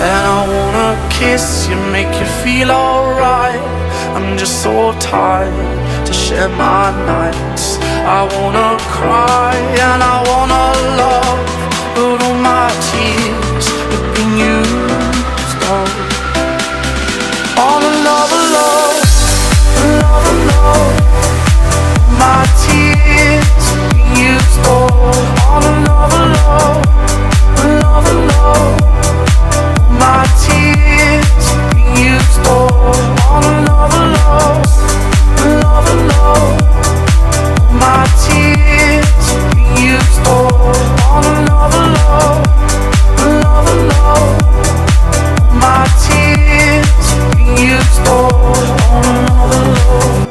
And I wanna kiss you, make you feel alright. I'm just so tired to share my nights. I wanna cry and I wanna love, but all my tears have been used up. All love, love, love, love. My tears have been used up.